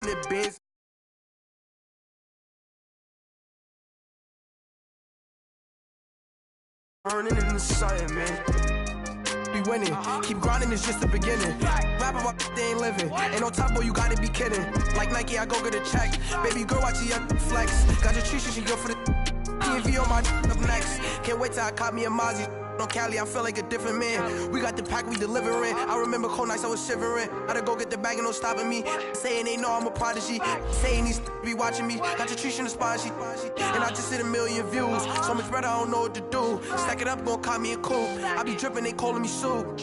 Benz. Burning in the sun, man. Be winning, keep grinding, it's just the beginning. Rapping about they ain't living. Ain't no top boy, you gotta be kidding. Like Nike, I go get a check. Baby girl, watch your flex. Got your tree, she go for the PNV on my up next. Can't wait till I caught me a Mozzie. On Cali, I feel like a different man. We got the pack, we delivering. I remember cold nights I was shivering. Gotta go get the bag and no stopping me. Saying they know I'm a prodigy. Saying these be watching me. Got your tree in the spot, and I just hit 1 million views. So much better, I don't know what to do. Stack it up, gon' call me a coupe. I be dripping, they calling me soup.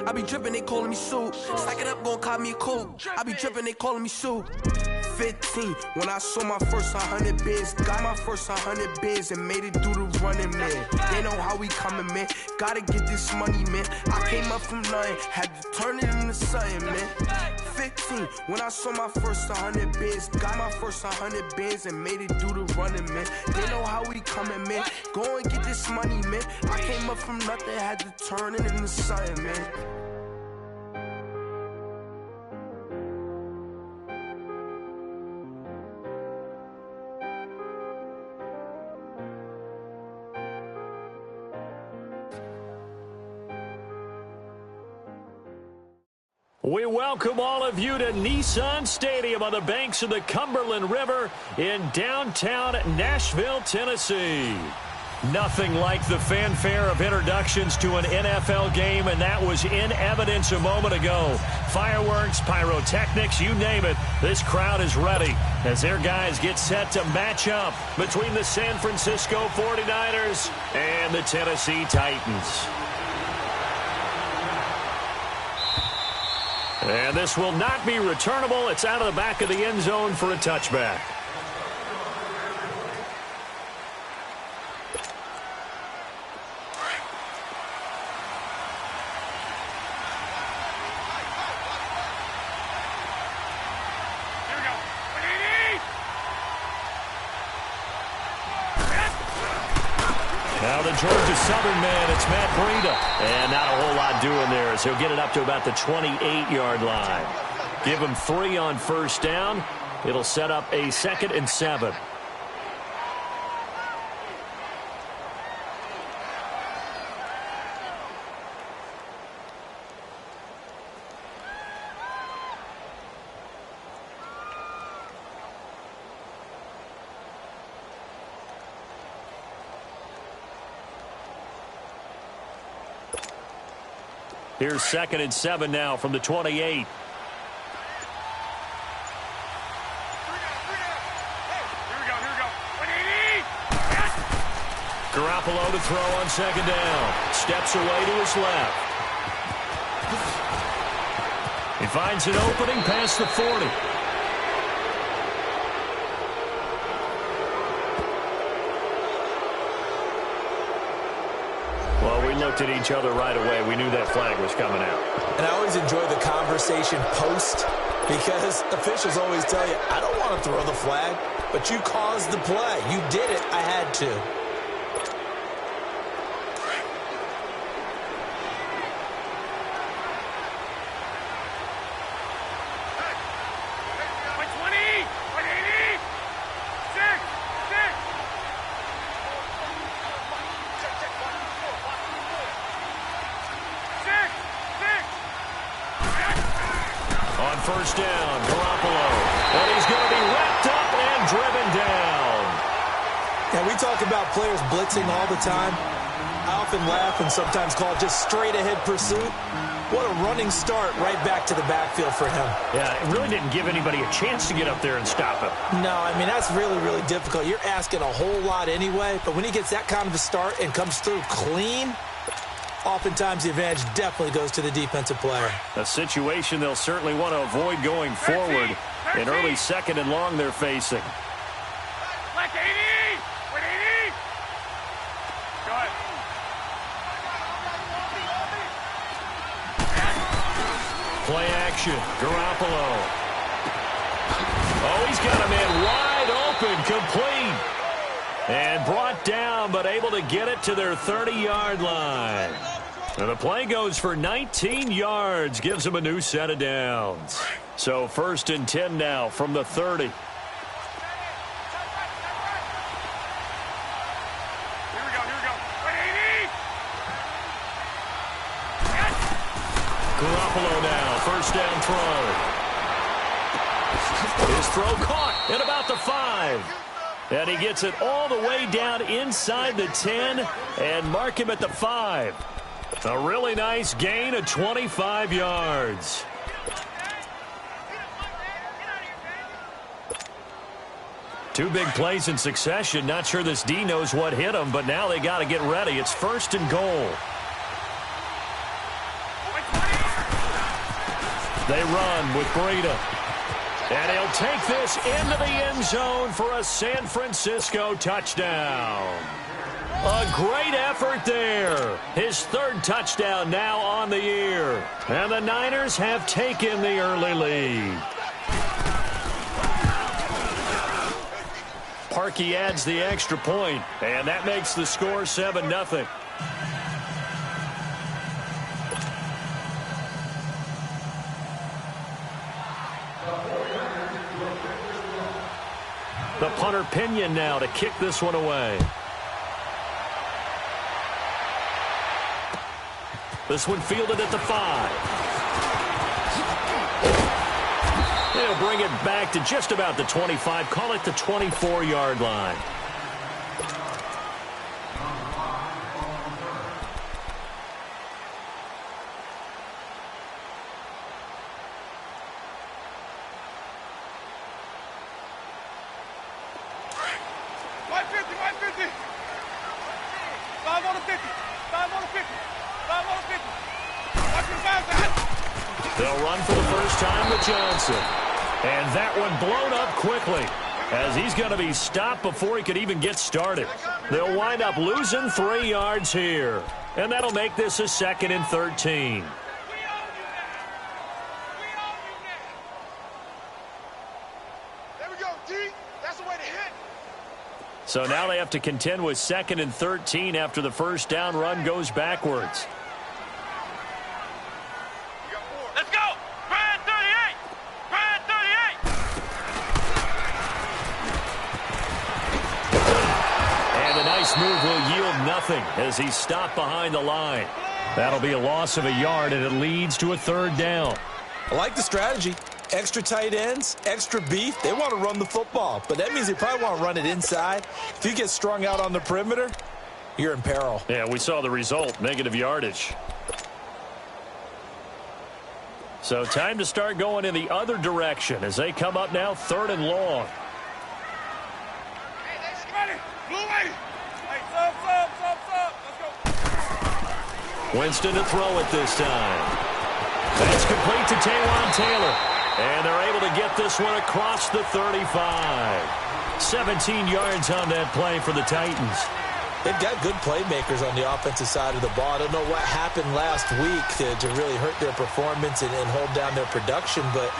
I be dripping, they calling me soup. Stack it up, gon' call me a coupe. I be dripping, they calling me soup. 15, when I saw my first 100 bids. Got my first 100 bids and made it through the running, man. They know how we coming, man. Gotta get this money, man. I came up from nothing, had to turn it into something, man. 15, when I saw my first 100 bids. Got my first 100 bids and made it through the running, man. They know how we coming, man. Go and get this money, man. I came up from nothing, had to turn it into something, man. We welcome all of you to Nissan Stadium on the banks of the Cumberland River in downtown Nashville, Tennessee. Nothing like the fanfare of introductions to an NFL game, and that was in evidence a moment ago. Fireworks, pyrotechnics, you name it. This crowd is ready as their guys get set to match up between the San Francisco 49ers and the Tennessee Titans. And this will not be returnable. It's out of the back of the end zone for a touchback. Now the Georgia Southern man, it's Matt Breida. And not a whole lot doing there as he'll get it up to about the 28-yard line. Give him 3 on first down. It'll set up a 2nd and 7. Here's 2nd and 7 now from the 28. Garoppolo to throw on 2nd down. Steps away to his left. He finds an opening past the 40. Well, we looked at each other right away. We knew that flag was coming out. And I always enjoy the conversation post because officials always tell you, I don't want to throw the flag, but you caused the play. You did it. I had to. First down, Garoppolo. And he's going to be wrapped up and driven down. Yeah, we talk about players blitzing all the time. I often laugh and sometimes call it just straight-ahead pursuit. What a running start right back to the backfield for him. Yeah, it really didn't give anybody a chance to get up there and stop him. No, I mean, that's really, really difficult. You're asking a whole lot anyway, but when he gets that kind of a start and comes through clean, oftentimes the advantage definitely goes to the defensive player. A situation they'll certainly want to avoid going forward. An early 2nd and long they're facing. Play action, Garoppolo. Oh, he's got a man wide open, complete. And brought down, but able to get it to their 30-yard line. And the play goes for 19 yards, gives him a new set of downs. So 1st and 10 now from the 30. Garoppolo now, 1st down throw. His throw caught at about the 5. And he gets it all the way down inside the 10 and mark him at the 5. A really nice gain of 25 yards. Two big plays in succession. Not sure this D knows what hit him, but now they got to get ready. It's 1st and goal. They run with Breida. And he'll take this into the end zone for a San Francisco touchdown. A great effort there. His 3rd touchdown now on the year. And the Niners have taken the early lead. Parkey adds the extra point, and that makes the score 7-0. The punter Pinion now to kick this one away. This one fielded at the 5. He'll bring it back to just about the 25. Call it the 24-yard line. They'll run for the first time with Johnson. And that one blown up quickly as he's going to be stopped before he could even get started. They'll wind up losing 3 yards here. And that'll make this a 2nd and 13. There we go, D. That's the way to hit. So now they have to contend with 2nd and 13 after the first down run goes backwards. Let's go! Brad 38! Brad 38! And a nice move will yield nothing as he's stopped behind the line. That'll be a loss of a yard, and it leads to a 3rd down. I like the strategy. Extra tight ends, extra beef. They want to run the football, but that means they probably want to run it inside. If you get strung out on the perimeter, you're in peril. Yeah, we saw the result, negative yardage. So time to start going in the other direction as they come up now 3rd and long. Hey, that's ready. Blue way. Hey, sub. Let's go. Winston to throw it this time. That's complete to Taywan Taylor. And they're able to get this one across the 35. 17 yards on that play for the Titans. They've got good playmakers on the offensive side of the ball. I don't know what happened last week to really hurt their performance and hold down their production, but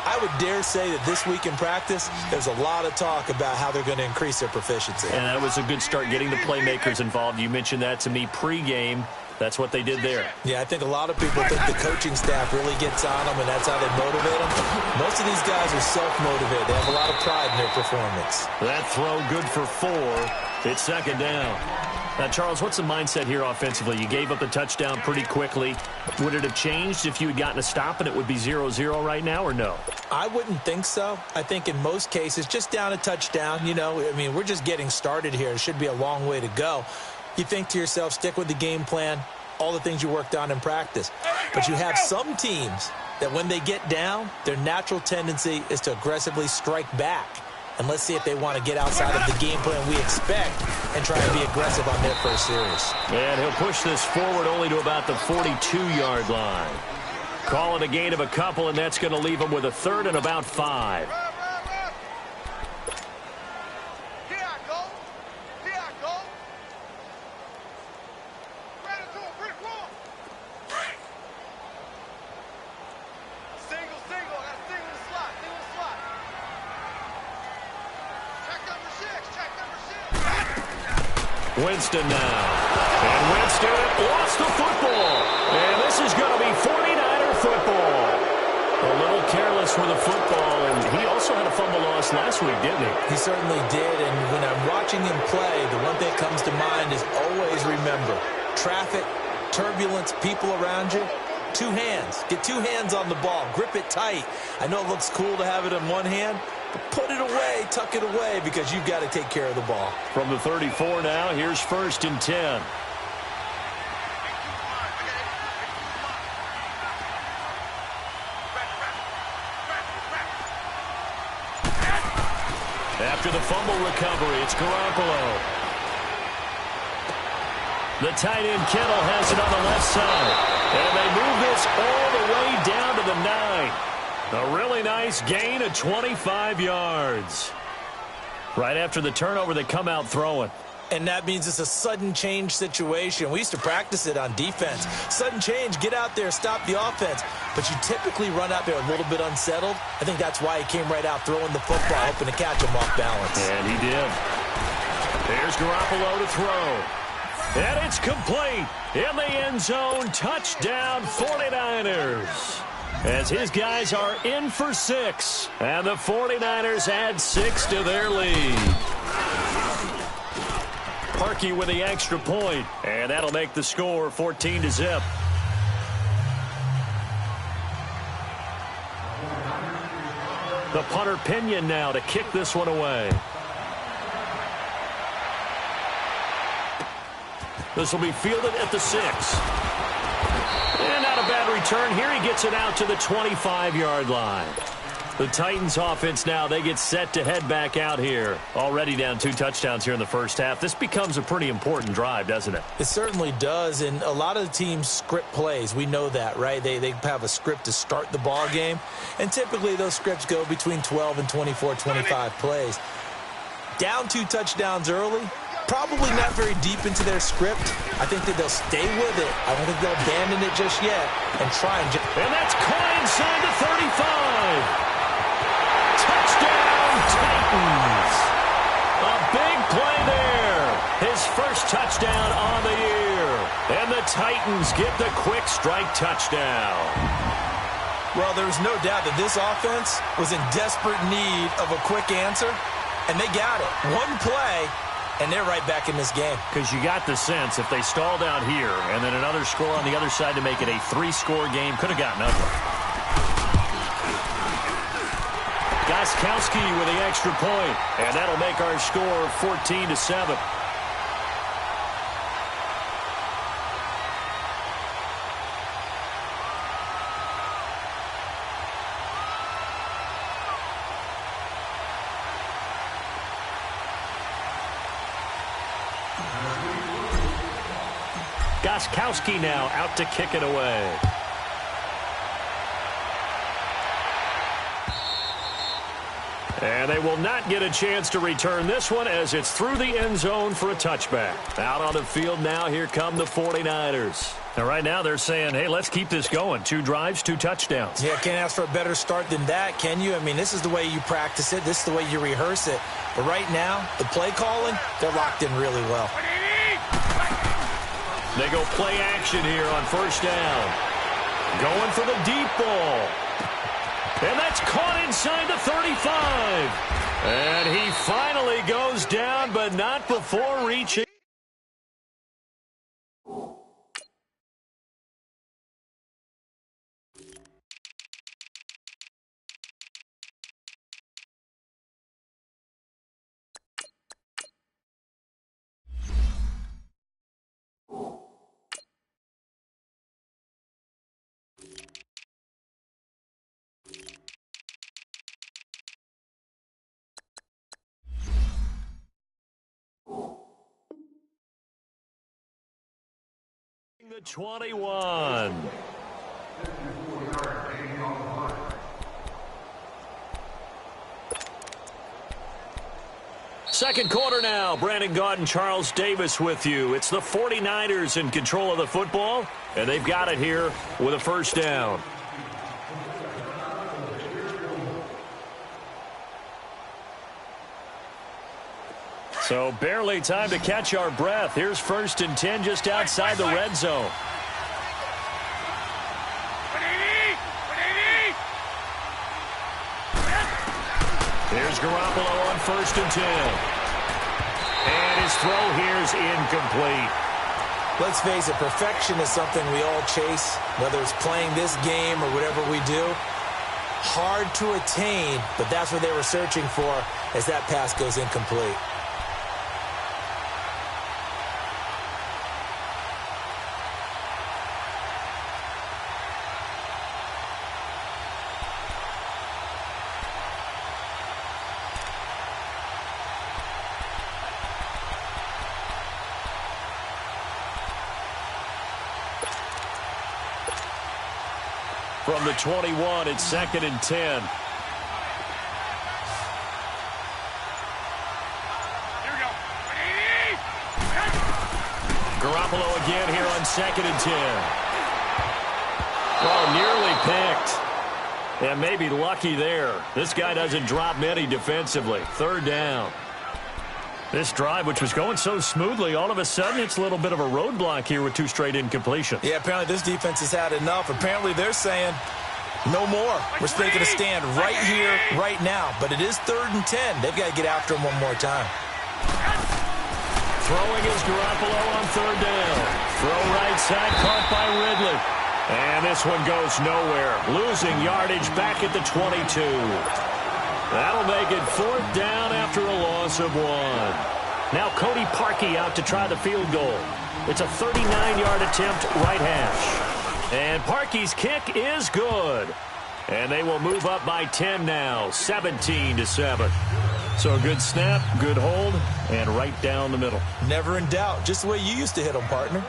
I would dare say that this week in practice, there's a lot of talk about how they're going to increase their proficiency. And that was a good start getting the playmakers involved. You mentioned that to me pregame. That's what they did there. Yeah, I think a lot of people think the coaching staff really gets on them, and that's how they motivate them. Most of these guys are self-motivated. They have a lot of pride in their performance. That throw good for 4. It's 2nd down. Now, Charles, what's the mindset here offensively? You gave up a touchdown pretty quickly. Would it have changed if you had gotten a stop and it would be 0-0 right now, or no? I wouldn't think so. I think in most cases, just down a touchdown, you know, I mean, we're just getting started here. It should be a long way to go. You think to yourself, stick with the game plan, all the things you worked on in practice. But you have some teams that when they get down, their natural tendency is to aggressively strike back. And let's see if they want to get outside of the game plan we expect and try and be aggressive on their first series. And he'll push this forward only to about the 42-yard line. Call it a gain of a couple, and that's going to leave him with a 3rd and about 5. Winston now. And Winston lost the football. And this is going to be 49er football. A little careless with the football, and he also had a fumble loss last week, didn't he? He certainly did, and when I'm watching him play, the one thing that comes to mind is always remember, traffic, turbulence, people around you, two hands. Get two hands on the ball. Grip it tight. I know it looks cool to have it in one hand, but put it away, tuck it away, because you've got to take care of the ball. From the 34 now, here's 1st and 10. After the fumble recovery, it's Garoppolo. The tight end Kittle has it on the left side. And they move this all the way down to the 9. A really nice gain of 25 yards. Right after the turnover, they come out throwing. And that means it's a sudden change situation. We used to practice it on defense. Sudden change, get out there, stop the offense. But you typically run out there a little bit unsettled. I think that's why he came right out throwing the football, hoping to catch him off balance. And he did. There's Garoppolo to throw. And it's complete. In the end zone, touchdown 49ers. As his guys are in for 6. And the 49ers add 6 to their lead. Parkey with the extra point, and that'll make the score 14-0. The punter Pinion now to kick this one away. This will be fielded at the 6. And not a bad return here. He gets it out to the 25-yard line. The Titans offense now, they get set to head back out here. Already down 2 touchdowns here in the first half. This becomes a pretty important drive, doesn't it? It certainly does, and a lot of the teams script plays. We know that, right? They have a script to start the ball game, and typically those scripts go between 12 and 24, 25 plays. Down 2 touchdowns early, probably not very deep into their script. I think that they'll stay with it. I don't think they'll abandon it just yet and try and... And that's caught inside the 35. Touchdown, Titans. A big play there. His first touchdown on the year. And the Titans get the quick strike touchdown. Well, there's no doubt that this offense was in desperate need of a quick answer, and they got it. One play, and they're right back in this game. Because you got the sense if they stalled out here and then another score on the other side to make it a 3-score game, could have gotten ugly. Gostkowski with the extra point, and that'll make our score 14-7. Gostkowski now out to kick it away. And they will not get a chance to return this one as it's through the end zone for a touchback. Out on the field now, here come the 49ers. And right now they're saying, hey, let's keep this going. 2 drives, 2 touchdowns. Yeah, can't ask for a better start than that, can you? I mean, this is the way you practice it. This is the way you rehearse it. But right now, the play calling, they're locked in really well. They go play action here on first down. Going for the deep ball. And that's caught inside the 35. And he finally goes down, but not before reaching. The 21. Second quarter now. Brandon Gaudin, Charles Davis with you. It's the 49ers in control of the football, and they've got it here with a first down. So barely time to catch our breath. Here's 1st and 10 just outside the red zone. Here's Garoppolo on 1st and 10. And his throw here is incomplete. Let's face it, perfection is something we all chase, whether it's playing this game or whatever we do. Hard to attain, but that's what they were searching for as that pass goes incomplete. From the 21, it's 2nd and 10. Here we go. Garoppolo again here on 2nd and 10. Oh, nearly picked. And maybe lucky there. This guy doesn't drop many defensively. 3rd down. This drive, which was going so smoothly, all of a sudden it's a little bit of a roadblock here with 2 straight incompletions. Yeah, apparently this defense has had enough. Apparently they're saying no more. We're taking a stand right here, right now. But it is 3rd and 10. They've got to get after him one more time. Throwing is Garoppolo on 3rd down. Throw right side, caught by Ridley. And this one goes nowhere. Losing yardage back at the 22. That'll make it 4th down after a loss of 1. Now Cody Parkey out to try the field goal. It's a 39-yard attempt, right hash. And Parkey's kick is good. And they will move up by 10 now, 17-7. So a good snap, good hold, and right down the middle. Never in doubt. Just the way you used to hit them, partner.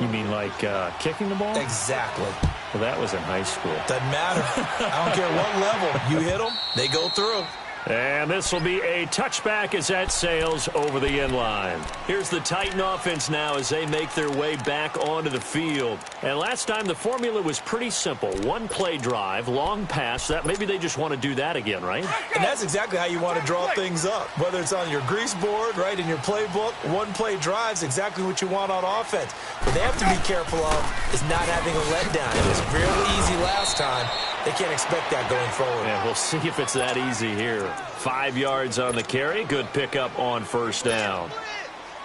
You mean like kicking the ball? Exactly. Well, that was in high school. Doesn't matter. I don't care what level. You hit them, they go through. And this will be a touchback as that sails over the end line. Here's the Titan offense now as they make their way back onto the field. And last time the formula was pretty simple. 1-play drive, long pass. That maybe they just want to do that again, right? And that's exactly how you want to draw things up. Whether it's on your grease board, right, in your playbook, 1-play drive's exactly what you want on offense. What they have to be careful of is not having a letdown. It was really easy last time. They can't expect that going forward. Yeah, we'll see if it's that easy here. 5 yards on the carry. Good pickup on 1st down.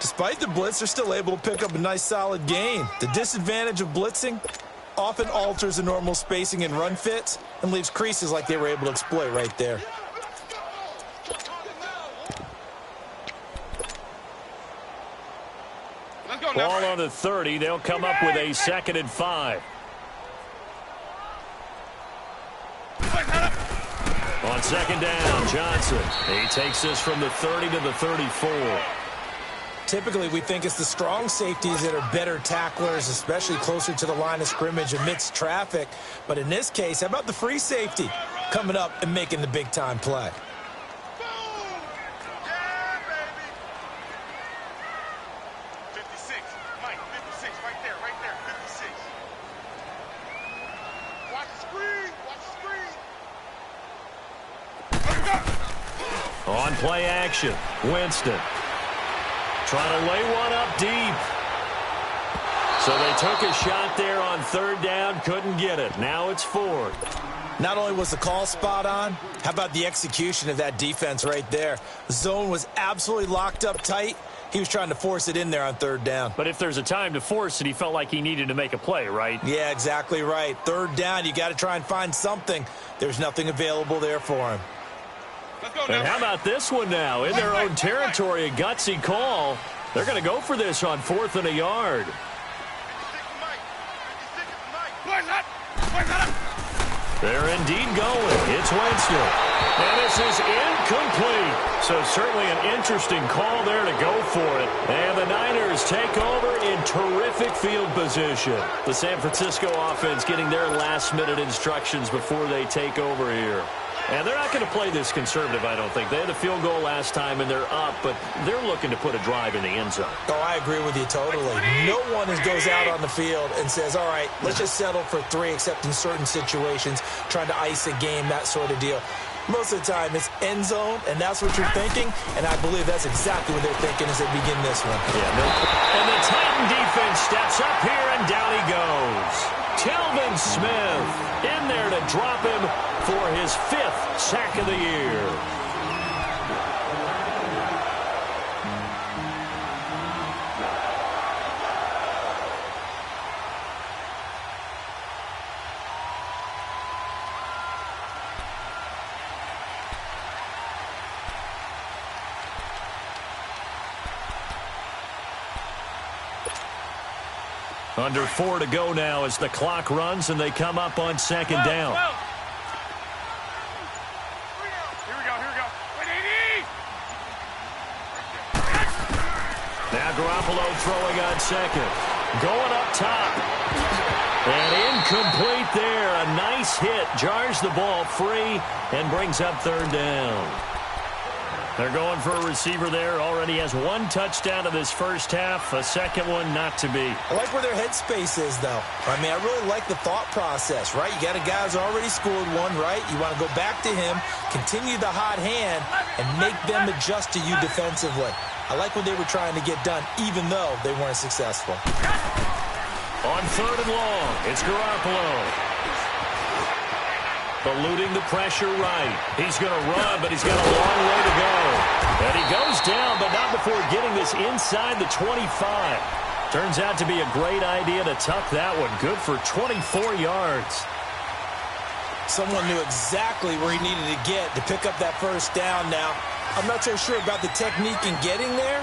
Despite the blitz, they're still able to pick up a nice, solid gain. The disadvantage of blitzing often alters the normal spacing and run fits and leaves creases like they were able to exploit right there. Ball on the 30. They'll come up with a 2nd and 5. On 2nd down, Johnson. He takes this from the 30 to the 34. Typically, we think it's the strong safeties that are better tacklers, especially closer to the line of scrimmage amidst traffic. But in this case, how about the free safety coming up and making the big-time play? On play action, Winston. Trying to lay one up deep. So they took a shot there on 3rd down, couldn't get it. Now it's 4th. Not only was the call spot on, how about the execution of that defense right there? The zone was absolutely locked up tight. He was trying to force it in there on 3rd down. But if there's a time to force it, he felt like he needed to make a play, right? Yeah, exactly right. 3rd down, you got to try and find something. There's nothing available there for him. And how about this one now? In their own territory, a gutsy call. They're going to go for this on 4th and a yard. They're indeed going. It's Winston. And this is incomplete. So certainly an interesting call there to go for it. And the Niners take over in terrific field position. The San Francisco offense getting their last-minute instructions before they take over here. And they're not going to play this conservative, I don't think. They had a field goal last time, and they're up, but they're looking to put a drive in the end zone. Oh, I agree with you totally. No one goes out on the field and says, all right, let's just settle for 3, except in certain situations, trying to ice a game, that sort of deal. Most of the time, it's end zone, and that's what you're thinking, and I believe that's exactly what they're thinking as they begin this one. Yeah, and the Titan defense steps up here, and down he goes. Telvin Smith in there to drop him for his 5th sack of the year. Under 4 to go now as the clock runs and they come up on 2nd down. Here we go. Wait, 80! Now Garoppolo throwing on 2nd. Going up top. And incomplete there. A nice hit. Jars the ball free and brings up 3rd down. They're going for a receiver there. Already has 1 touchdown in this first half. A second one not to be. I like where their headspace is, though. I mean, I really like the thought process, right? You got a guy who's already scored 1, right? You want to go back to him, continue the hot hand, and make them adjust to you defensively. I like what they were trying to get done, even though they weren't successful. On 3rd and long, it's Garoppolo. Eluding the pressure right. He's going to run, but he's got a long way to go. And he goes down, but not before getting this inside the 25. Turns out to be a great idea to tuck that one. Good for 24 yards. Someone knew exactly where he needed to get to pick up that 1st down now. I'm not so sure about the technique in getting there,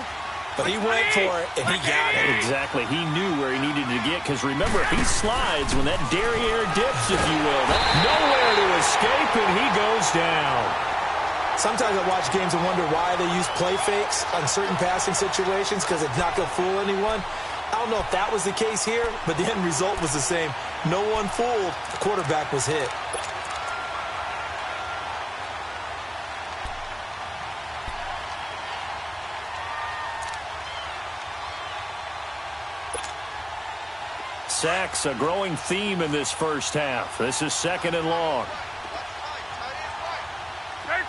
but he went for it, and he got it. Exactly. He knew where he needed to get, because remember, he slides when that derriere dips, if you will. Nowhere to escape, and he goes down. Sometimes I watch games and wonder why they use play fakes on certain passing situations, because it's not going to fool anyone. I don't know if that was the case here, but the end result was the same. No one fooled. The quarterback was hit. Sacks, a growing theme in this first half. This is 2nd and long. 13.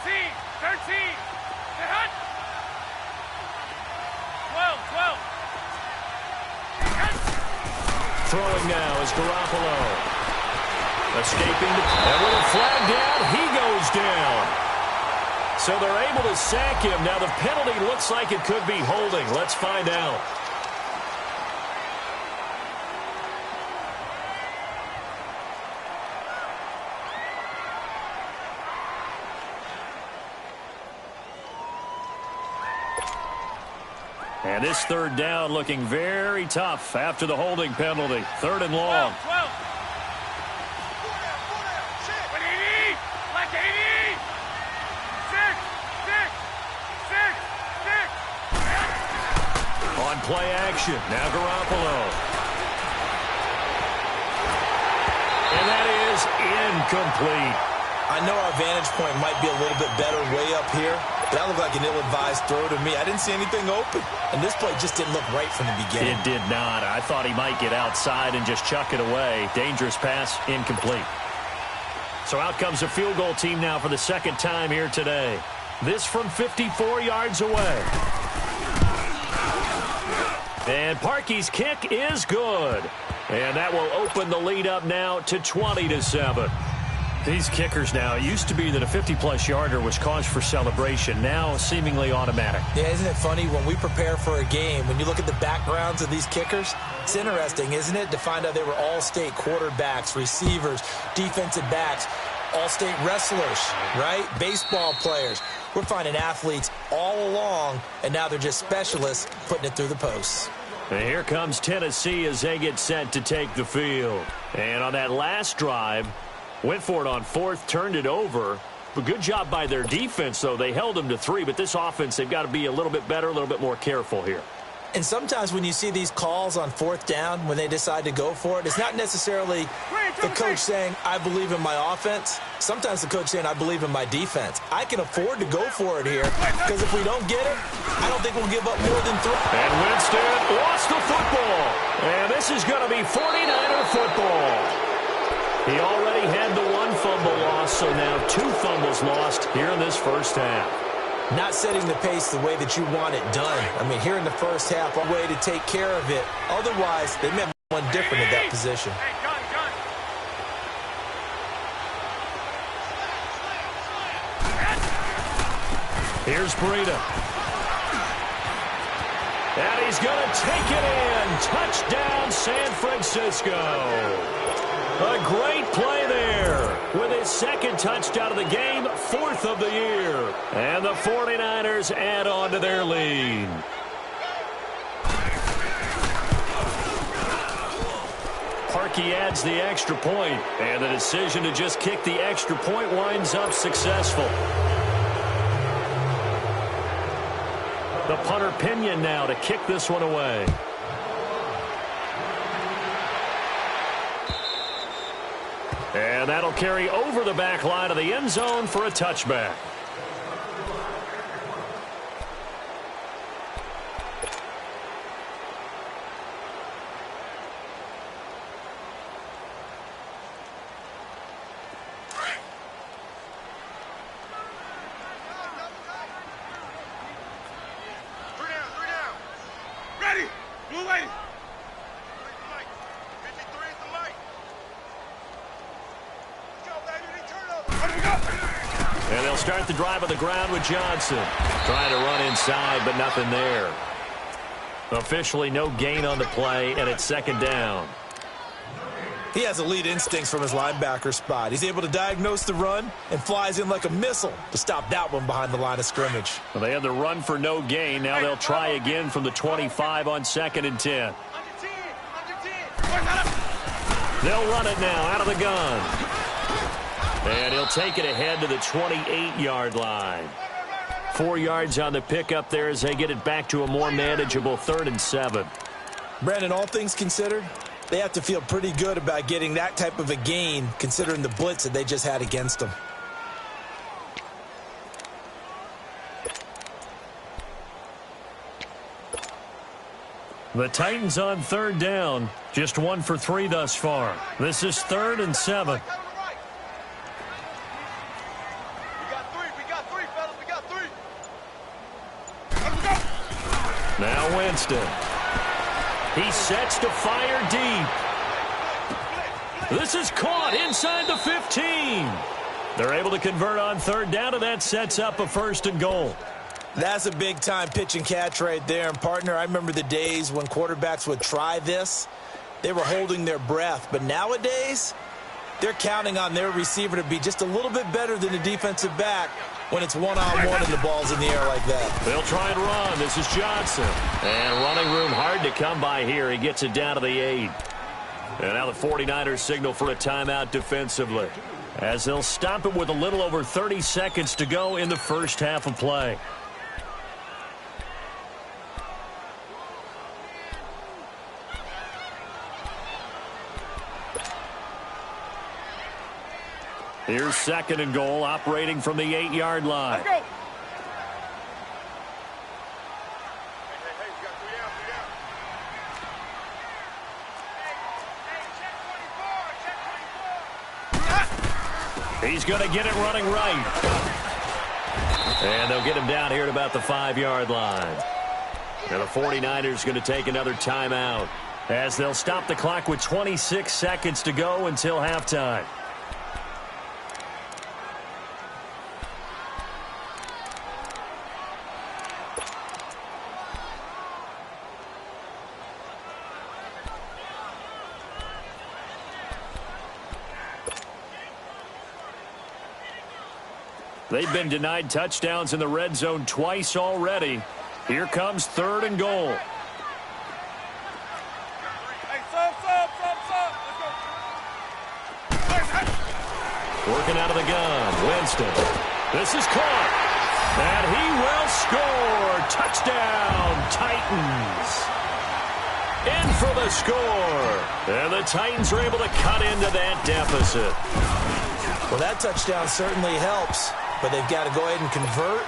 They hut. 12. Throwing now is Garoppolo. Escaping, and with a flag down, he goes down. So they're able to sack him. Now the penalty looks like it could be holding. Let's find out. And this 3rd down looking very tough after the holding penalty. 3rd and long. 12. Wait, 80! Like 80! 6! On play action, now Garoppolo. And that is incomplete. I know our vantage point might be a little bit better way up here, but that looked like an ill-advised throw to me. I didn't see anything open, and this play just didn't look right from the beginning. It did not. I thought he might get outside and just chuck it away. Dangerous pass, incomplete. So out comes a field goal team now for the 2nd time here today. This from 54 yards away. And Parkey's kick is good. And that will open the lead up now to 20-7. These kickers now, it used to be that a 50-plus yarder was cause for celebration. Now seemingly automatic. Yeah, isn't it funny when we prepare for a game, when you look at the backgrounds of these kickers, it's interesting, isn't it, to find out they were all-state quarterbacks, receivers, defensive backs, all-state wrestlers, right? Baseball players. We're finding athletes all along, and now they're just specialists putting it through the posts. And here comes Tennessee as they get set to take the field. And on that last drive, went for it on 4th, turned it over. But good job by their defense, though. They held them to 3, but this offense, they've got to be a little bit better, a little bit more careful here. And sometimes when you see these calls on 4th down, when they decide to go for it, it's not necessarily the coach saying, I believe in my offense. Sometimes the coach saying, I believe in my defense. I can afford to go for it here, because if we don't get it, I don't think we'll give up more than 3. And Winston lost the football. And this is going to be 49er football. He already had the 1 fumble loss. loss, so now 2 fumbles lost here in this first half. Not setting the pace the way that you want it done. I mean, here in the first half, a way to take care of it. Otherwise, they may have one different at that position. Here's Breida. And he's going to take it in. Touchdown, San Francisco. A great play there with his second touchdown of the game, 4th of the year. And the 49ers add on to their lead. Parkey adds the extra point, and the decision to just kick the extra point winds up successful. The punter Pinion now to kick this one away. And that'll carry over the back line of the end zone for a touchback. And they'll start the drive on the ground with Johnson. Trying to run inside, but nothing there. Officially no gain on the play, and it's second down. He has elite instincts from his linebacker spot. He's able to diagnose the run and flies in like a missile to stop that one behind the line of scrimmage. Well, they had the run for no gain. Now they'll try again from the 25 on 2nd and 10. They'll run it now out of the gun. And he'll take it ahead to the 28-yard line. 4 yards on the pickup there as they get it back to a more manageable 3rd and 7. Brandon, all things considered, they have to feel pretty good about getting that type of a gain considering the blitz that they just had against them. The Titans on 3rd down. Just 1 for 3 thus far. This is 3rd and 7. Now Winston. He sets to fire deep. This is caught inside the 15. They're able to convert on 3rd down, and that sets up a 1st and goal. That's a big-time pitch and catch right there. And, partner, I remember the days when quarterbacks would try this. They were holding their breath. But nowadays, they're counting on their receiver to be just a little bit better than the defensive back when it's one-on-one and the ball's in the air like that. They'll try and run. This is Johnson. And running room hard to come by here. He gets it down to the 8. And now the 49ers signal for a timeout defensively, as they'll stop it with a little over 30 seconds to go in the first half of play. Here's 2nd and goal, operating from the 8-yard line. Let's go. He's going to get it running right. And they'll get him down here at about the 5-yard line. And the 49ers going to take another timeout, as they'll stop the clock with 26 seconds to go until halftime. They've been denied touchdowns in the red zone twice already. Here comes 3rd and goal. Hey, sub. Let's go. Working out of the gun. Winston. This is caught. And he will score. Touchdown, Titans. In for the score. And the Titans are able to cut into that deficit. Well, that touchdown certainly helps. But they've got to go ahead and convert,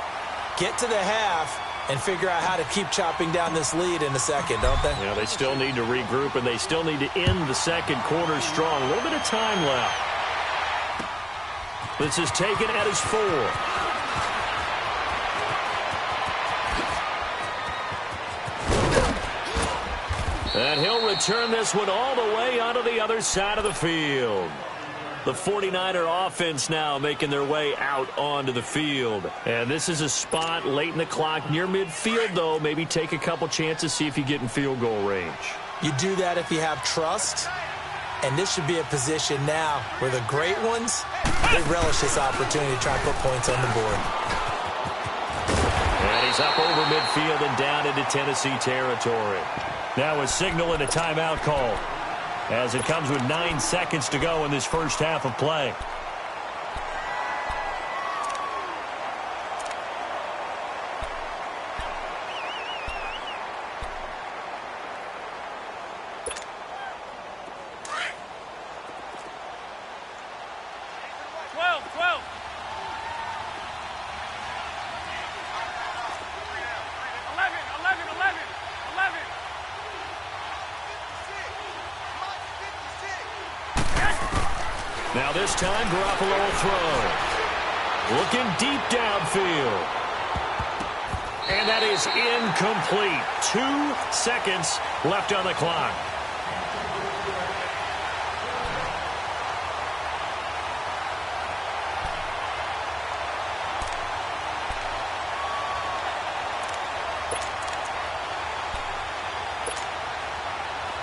get to the half, and figure out how to keep chopping down this lead in the second, don't they? Yeah, they still need to regroup, and they still need to end the second quarter strong. A little bit of time left. This is taken at his 4. And he'll return this one all the way onto the other side of the field. The 49er offense now making their way out onto the field. And this is a spot late in the clock near midfield, though. Maybe take a couple chances, see if you get in field goal range. You do that if you have trust. And this should be a position now where the great ones, they relish this opportunity to try and put points on the board. And he's up over midfield and down into Tennessee territory. Now a signal and a timeout call, as it comes with 9 seconds to go in this first half of play. Now this time, Garoppolo will throw. Looking deep downfield. And that is incomplete. 2 seconds left on the clock.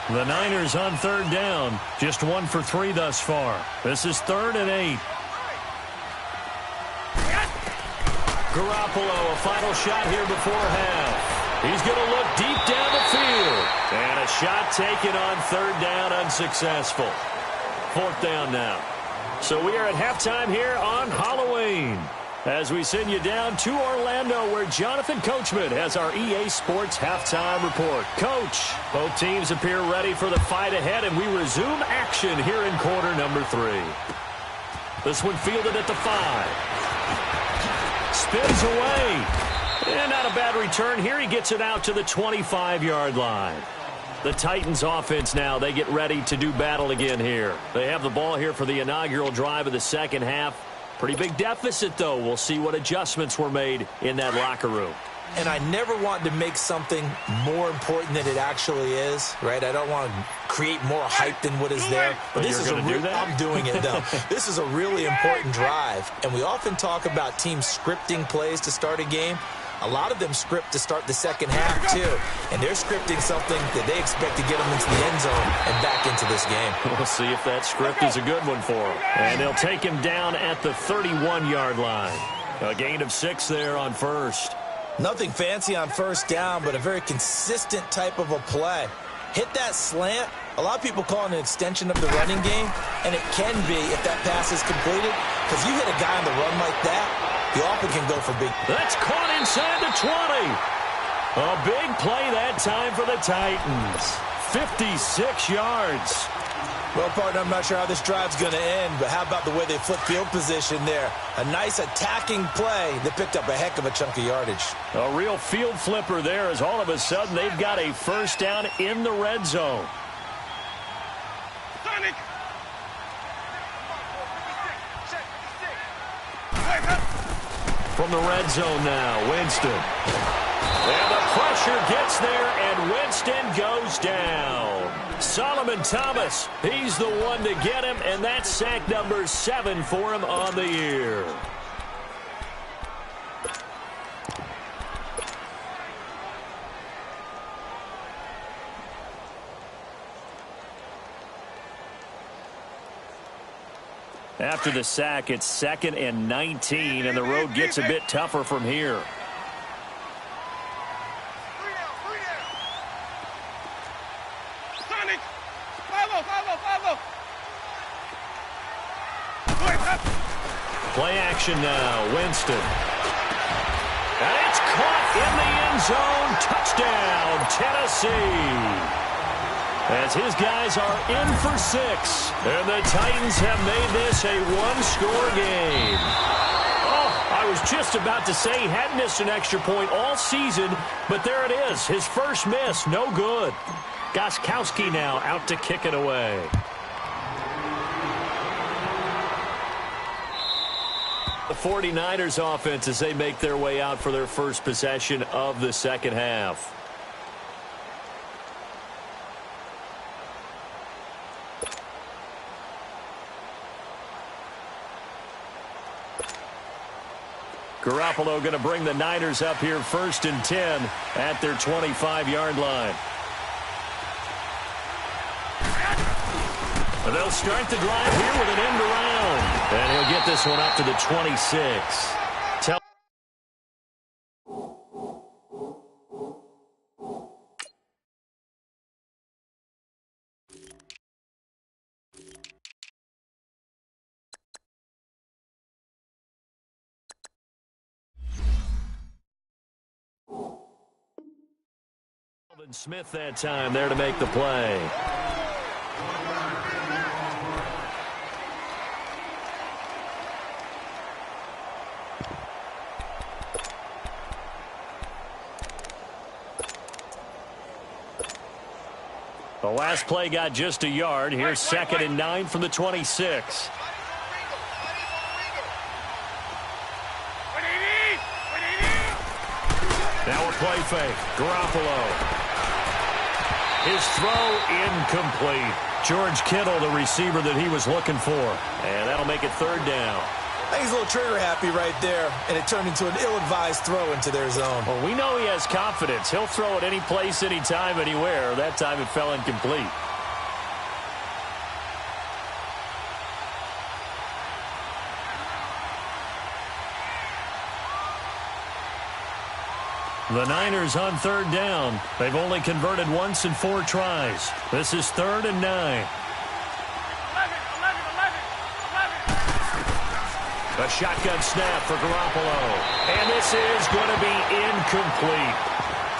The Niners on third down. Just 1 for 3 thus far. This is 3rd and 8. Garoppolo, a final shot here before half. He's going to look deep down the field. And a shot taken on 3rd down, unsuccessful. 4th down now. So we are at halftime here on Halloween, as we send you down to Orlando, where Jonathan Coachman has our EA Sports halftime report. Coach, both teams appear ready for the fight ahead, and we resume action here in quarter number 3. This one fielded at the 5. Spins away. And not a bad return here. He gets it out to the 25-yard line. The Titans offense now, they get ready to do battle again here. They have the ball here for the inaugural drive of the second half. Pretty big deficit, though. We'll see what adjustments were made in that locker room. And I never want to make something more important than it actually is, right? I don't want to create more hype than what is there. But this is I'm doing it, though. This is a really important drive. And we often talk about teams scripting plays to start a game. A lot of them script to start the second half, too. And they're scripting something that they expect to get them into the end zone and back into this game. We'll see if that script is a good one for them. And they'll take him down at the 31-yard line. A gain of 6 there on first. Nothing fancy on first down, but a very consistent type of a play. Hit that slant. A lot of people call it an extension of the running game, and it can be if that pass is completed, because you hit a guy on the run like that, you often can go for big. That's caught inside the 20. A big play that time for the Titans. 56 yards. Well, partner, I'm not sure how this drive's going to end, but how about the way they flip field position there? A nice attacking play that picked up a heck of a chunk of yardage. A real field flipper there, as all of a sudden they've got a first down in the red zone. Sonic. From the red zone now, Winston. And the pressure gets there, and Winston goes down. Solomon Thomas, he's the one to get him, and that's sack number 7 for him on the year. After the sack, it's 2nd and 19, and the road gets a bit tougher from here. Play action now, Winston. And it's caught in the end zone. Touchdown, Tennessee. As his guys are in for 6. And the Titans have made this a one-score game. Oh, I was just about to say he hadn't missed an extra point all season, but there it is. His first miss, no good. Gostkowski now out to kick it away. 49ers offense as they make their way out for their first possession of the second half. Garoppolo going to bring the Niners up here 1st and 10 at their 25-yard line. They'll start the drive here with an end around. And he'll get this one up to the 26. Smith that time there to make the play. The last play got just a yard. Here's 2nd and 9 from the 26. Now a play fake. Garoppolo. His throw incomplete. George Kittle, the receiver that he was looking for. And that'll make it 3rd down. I think he's a little trigger happy right there, and it turned into an ill-advised throw into their zone. Well, we know he has confidence. He'll throw it any place, anytime, anywhere. That time it fell incomplete. The Niners on 3rd down. They've only converted once in 4 tries. This is 3rd and 9. A shotgun snap for Garoppolo. And this is going to be incomplete.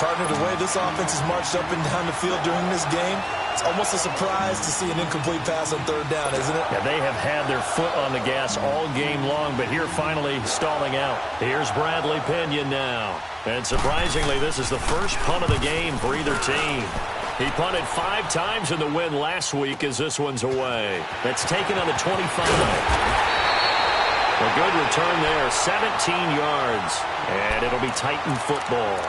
Partner, the way this offense has marched up and down the field during this game, it's almost a surprise to see an incomplete pass on 3rd down, isn't it? Yeah, they have had their foot on the gas all game long, but here finally stalling out. Here's Bradley Pinion now. And surprisingly, this is the first punt of the game for either team. He punted 5 times in the win last week as this one's away. That's taken on the 25. A good return there, 17 yards. And it'll be Titan football.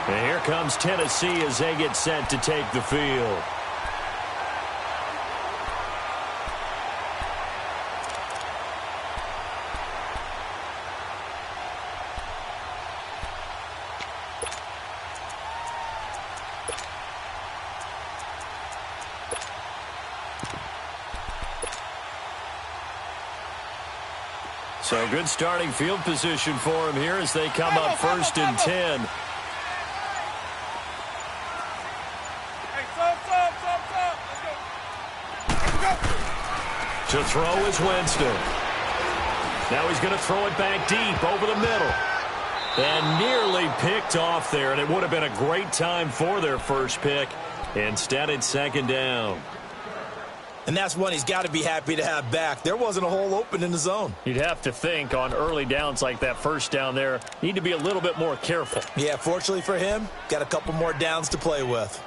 And here comes Tennessee as they get set to take the field. So good starting field position for him here as they come up 1st and 10. To throw is Winston. Now he's going to throw it back deep over the middle. And nearly picked off there, and it would have been a great time for their first pick. Instead, it's 2nd down. And that's one he's got to be happy to have back. There wasn't a hole open in the zone. You'd have to think on early downs like that 1st down there, need to be a little bit more careful. Yeah, fortunately for him, got a couple more downs to play with.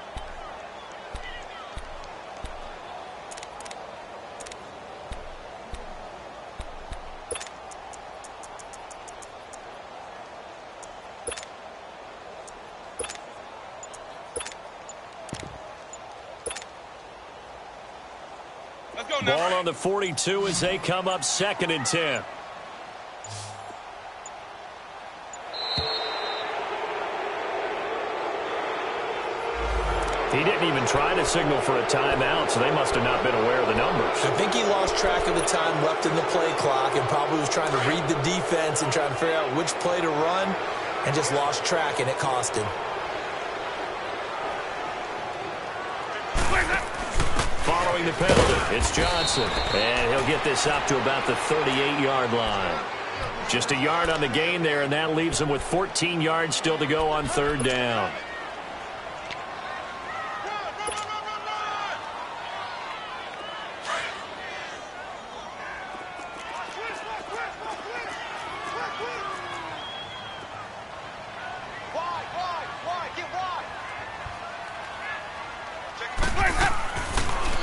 Ball on the 42 as they come up 2nd and 10. He didn't even try to signal for a timeout, so they must have not been aware of the numbers. I think he lost track of the time left in the play clock and probably was trying to read the defense and trying to figure out which play to run and just lost track, and it cost him. Following the penalty, it's Johnson. And he'll get this up to about the 38-yard line. Just a yard on the gain there, and that leaves him with 14 yards still to go on 3rd down.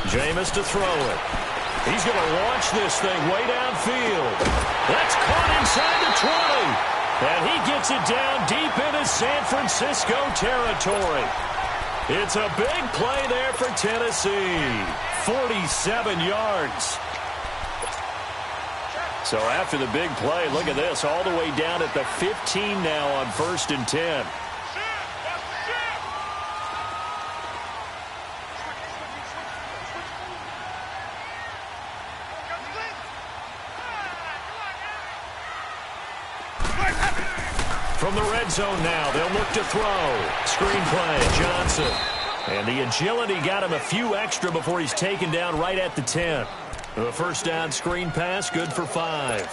Jameis to throw it. He's going to launch this thing way downfield. That's caught inside the 20. And he gets it down deep into San Francisco territory. It's a big play there for Tennessee. 47 yards. So after the big play, look at this, all the way down at the 15 now on 1st and 10. From the red zone now, they'll look to throw. Screen play, Johnson. And the agility got him a few extra before he's taken down right at the 10. The first down screen pass, good for 5.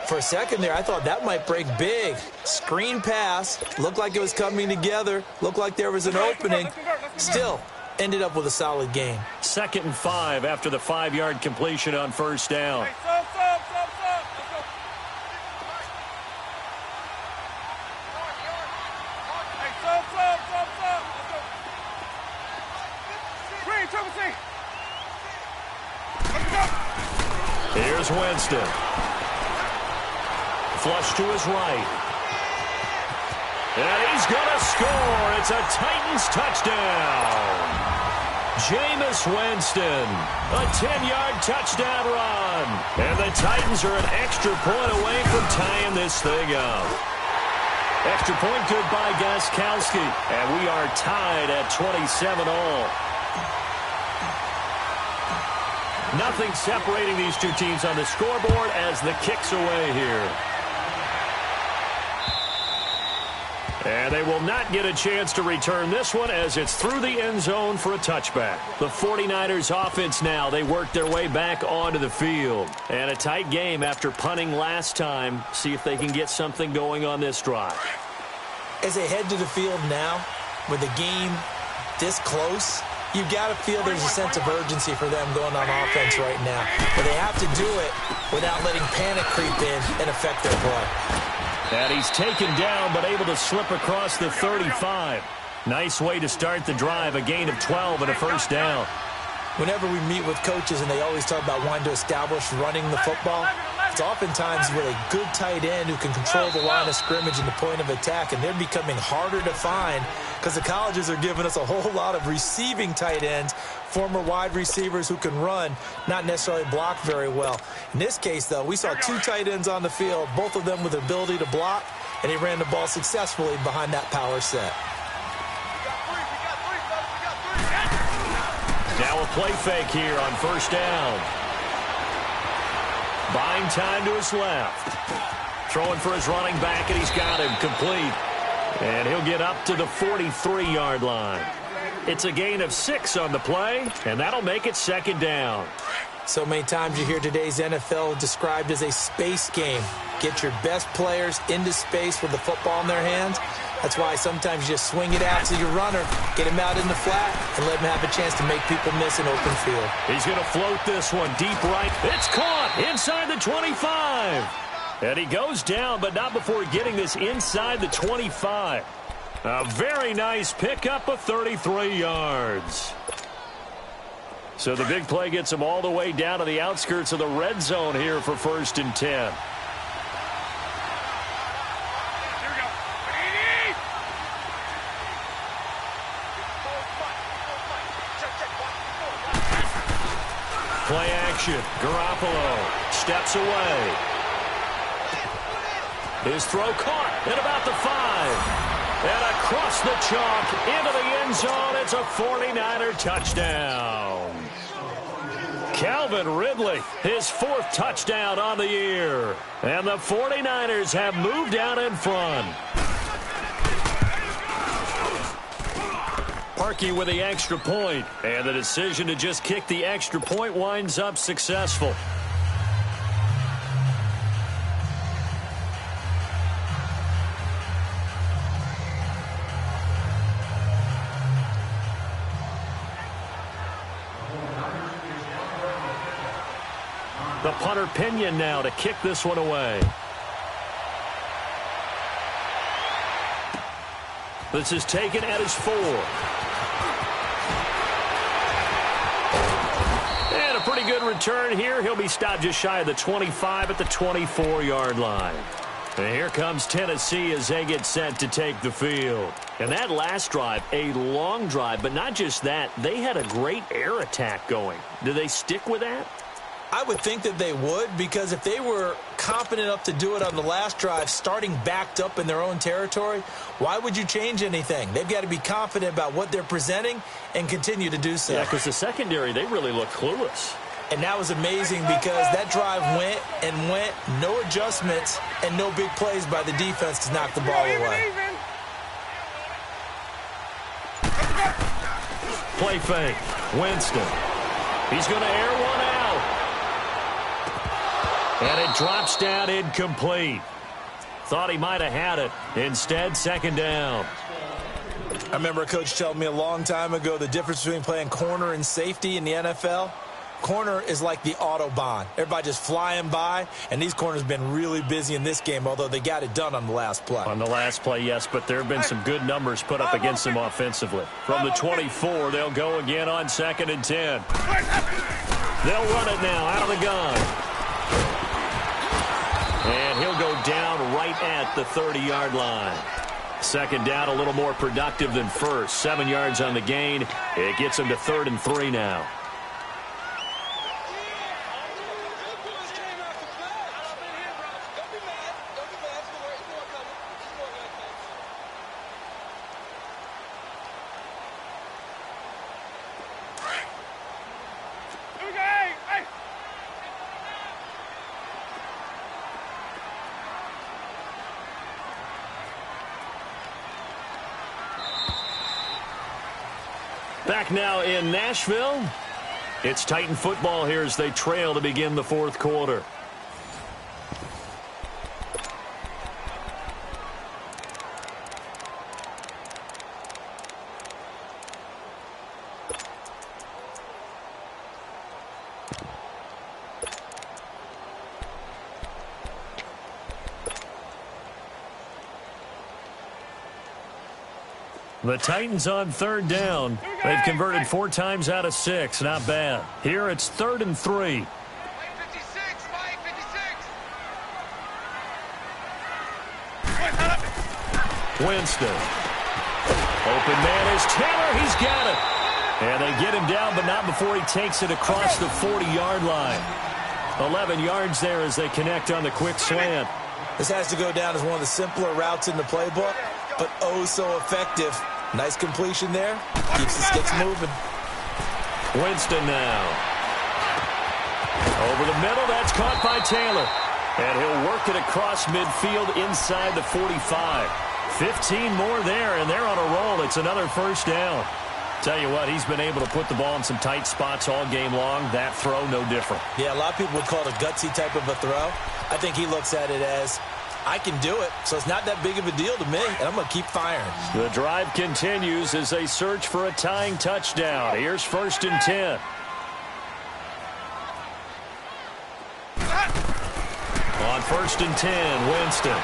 For a second there, I thought that might break big. Screen pass, looked like it was coming together, looked like there was an opening. Still, ended up with a solid gain. 2nd and 5 after the 5-yard completion on first down. Here's Winston. Flush to his right. And he's going to score. It's a Titans touchdown. Jameis Winston. A 10-yard touchdown run. And the Titans are an extra point away from tying this thing up. Extra point good by Gostkowski. And we are tied at 27-all. Nothing separating these two teams on the scoreboard as the kick's away here. And they will not get a chance to return this one as it's through the end zone for a touchback. The 49ers offense now, they work their way back onto the field. And a tight game after punting last time. See if they can get something going on this drive. As they head to the field now, with the game this close, you've got to feel there's a sense of urgency for them going on offense right now. But they have to do it without letting panic creep in and affect their play. And he's taken down but able to slip across the 35. Nice way to start the drive, a gain of 12 and a first down. Whenever we meet with coaches and they always talk about wanting to establish running the football, it's oftentimes with a good tight end who can control the line of scrimmage and the point of attack, and they're becoming harder to find because the colleges are giving us a whole lot of receiving tight ends, former wide receivers who can run, not necessarily block very well. In this case, though, we saw 2 tight ends on the field, both of them with the ability to block, and he ran the ball successfully behind that power set. Now a play fake here on first down. Buying time to his left. Throwing for his running back, and he's got him complete. And he'll get up to the 43-yard line. It's a gain of 6 on the play, and that'll make it second down. So many times you hear today's NFL described as a space game. Get your best players into space with the football in their hands. That's why sometimes you just swing it out to your runner, get him out in the flat, and let him have a chance to make people miss an open field. He's going to float this one deep right. It's caught inside the 25. And he goes down, but not before getting this inside the 25. A very nice pickup of 33 yards. So the big play gets him all the way down to the outskirts of the red zone here for 1st and 10. Play action. Garoppolo steps away. His throw caught at about the 5. And across the chalk into the end zone. It's a 49er touchdown. Calvin Ridley, his 4th touchdown on the year. And the 49ers have moved out in front. Parkey with the extra point, and the decision to just kick the extra point winds up successful. The punter Pinion now to kick this one away. This is taken at his 4. And a pretty good return here. He'll be stopped just shy of the 25 at the 24-yard line. And here comes Tennessee as they get set to take the field. And that last drive, a long drive, but not just that. They had a great air attack going. Do they stick with that? I would think that they would, because if they were confident enough to do it on the last drive, starting backed up in their own territory, why would you change anything? They've got to be confident about what they're presenting and continue to do so. Yeah, because the secondary, they really look clueless. And that was amazing because that drive went and went, no adjustments, and no big plays by the defense to knock the ball away. Play fake. Winston. He's going to air one out. And it drops down incomplete. Thought he might have had it. Instead, second down. I remember a coach telling me a long time ago the difference between playing corner and safety in the NFL. Corner is like the Autobahn. Everybody just flying by, and these corners have been really busy in this game, although they got it done on the last play. On the last play, yes, but there have been some good numbers put up against them offensively. From the 24, they'll go again on 2nd and 10. They'll run it now out of the gun. And he'll go down right at the 30-yard line. Second down, a little more productive than first. 7 yards on the gain. It gets him to 3rd and 3 now. Back now in Nashville. It's Titan football here as they trail to begin the 4th quarter. The Titans on 3rd down. They've converted 4 times out of 6. Not bad. Here it's 3rd and 3. Winston. Open man is Taylor. He's got it. And they get him down, but not before he takes it across the 40-yard line. 11 yards there as they connect on the quick slant. This has to go down as one of the simpler routes in the playbook, but oh so effective. Nice completion there. Keeps the sticks moving. Winston now. Over the middle. That's caught by Taylor. And he'll work it across midfield inside the 45. 15 more there, and they're on a roll. It's another 1st down. Tell you what, he's been able to put the ball in some tight spots all game long. That throw, no different. Yeah, a lot of people would call it a gutsy type of a throw. I think he looks at it as, I can do it, so it's not that big of a deal to me, and I'm going to keep firing. The drive continues as they search for a tying touchdown. Here's 1st and 10. On 1st and 10, Winston.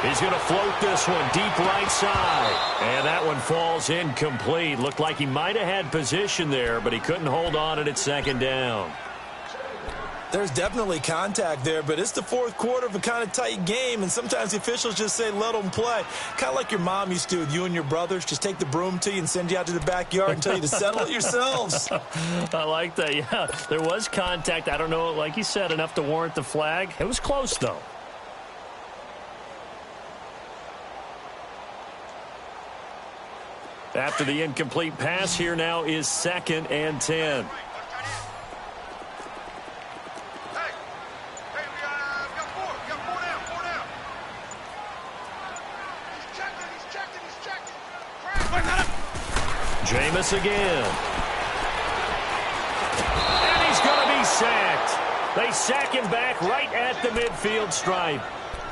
He's going to float this one deep right side. And that one falls incomplete. Looked like he might have had position there, but he couldn't hold on at 2nd down. There's definitely contact there, but it's the 4th quarter of a kind of tight game, and sometimes the officials just say, let them play. Kind of like your mom used to with you and your brothers. Just take the broom to you and send you out to the backyard and tell you to settle it yourselves. I like that, yeah. There was contact. I don't know, like you said, enough to warrant the flag. It was close, though. After the incomplete pass, here now is 2nd and 10. Jameis again. And he's going to be sacked. They sack him back right at the midfield stripe.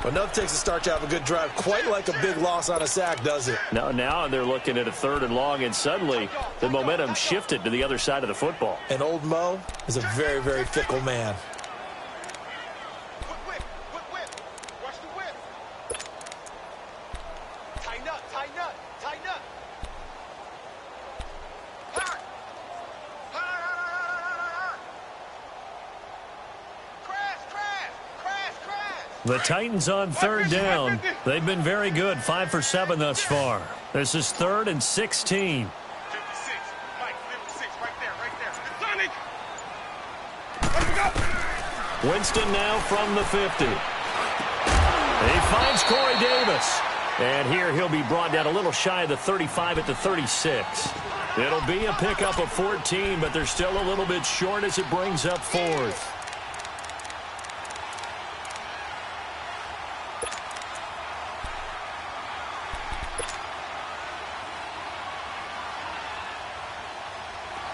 Well, nothing takes a start to have a good drive quite like a big loss on a sack, does it? No, now they're looking at a 3rd and long, and suddenly the momentum shifted to the other side of the football. And old Mo is a very, very fickle man. The Titans on third down. They've been very good, 5 for 7 thus far. This is 3rd and 16. 56. Mike, 56, right there. Sonic! Let's go! Winston now from the 50. He finds Corey Davis. And here he'll be brought down a little shy of the 35 at the 36. It'll be a pickup of 14, but they're still a little bit short as it brings up 4th.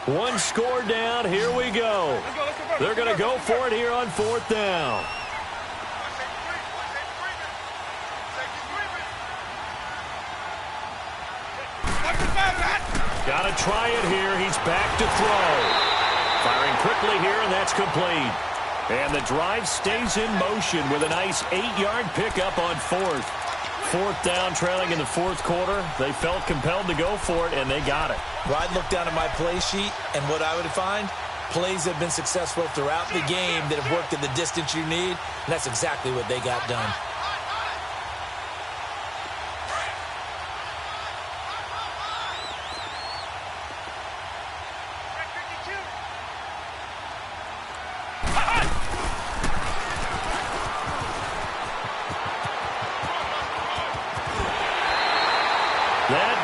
One score down. Here we go. They're going to go for it here on 4th down. Got to try it here. He's back to throw. Firing quickly here, and that's complete. And the drive stays in motion with a nice 8-yard pickup on 4th. 4th down, trailing in the 4th quarter. They felt compelled to go for it, and they got it. Well, I'd look down at my play sheet, and what I would find, plays have been successful throughout the game that have worked at the distance you need, and that's exactly what they got done.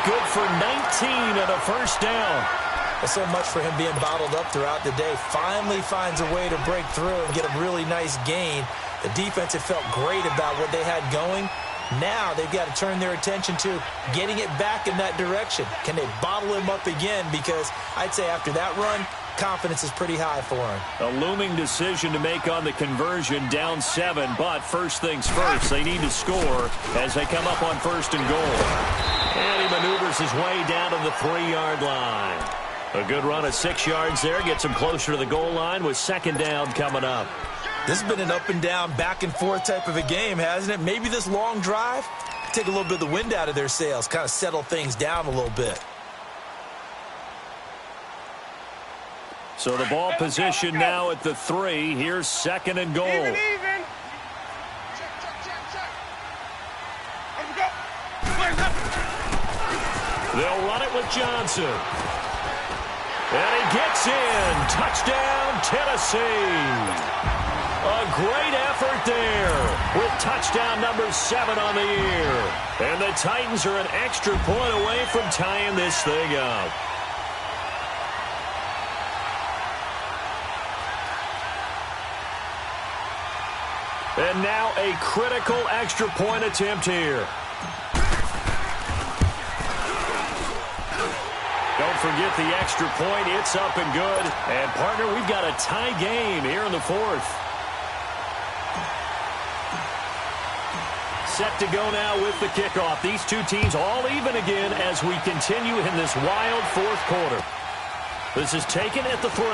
Good for 19 and a first down. That's so much for him being bottled up throughout the day. Finally finds a way to break through and get a really nice gain. The defense had felt great about what they had going. Now they've got to turn their attention to getting it back in that direction. Can they bottle him up again? Because I'd say after that run, confidence is pretty high for him. A looming decision to make on the conversion, down 7. But first things first, they need to score as they come up on 1st and goal. And he maneuvers his way down to the 3-yard line. A good run of 6 yards there. Gets him closer to the goal line with 2nd down coming up. This has been an up and down, back and forth type of a game, hasn't it? Maybe this long drive, take a little bit of the wind out of their sails, kind of settle things down a little bit. So the ball position now at the 3. Here's 2nd and goal. Even. They'll run it with Johnson. And he gets in. Touchdown, Tennessee. A great effort there with touchdown number 7 on the year. And the Titans are an extra point away from tying this thing up. And now a critical extra point attempt here. Don't forget the extra point. It's up and good. And, partner, we've got a tie game here in the 4th. Set to go now with the kickoff. These two teams all even again as we continue in this wild 4th quarter. This is taken at the 3.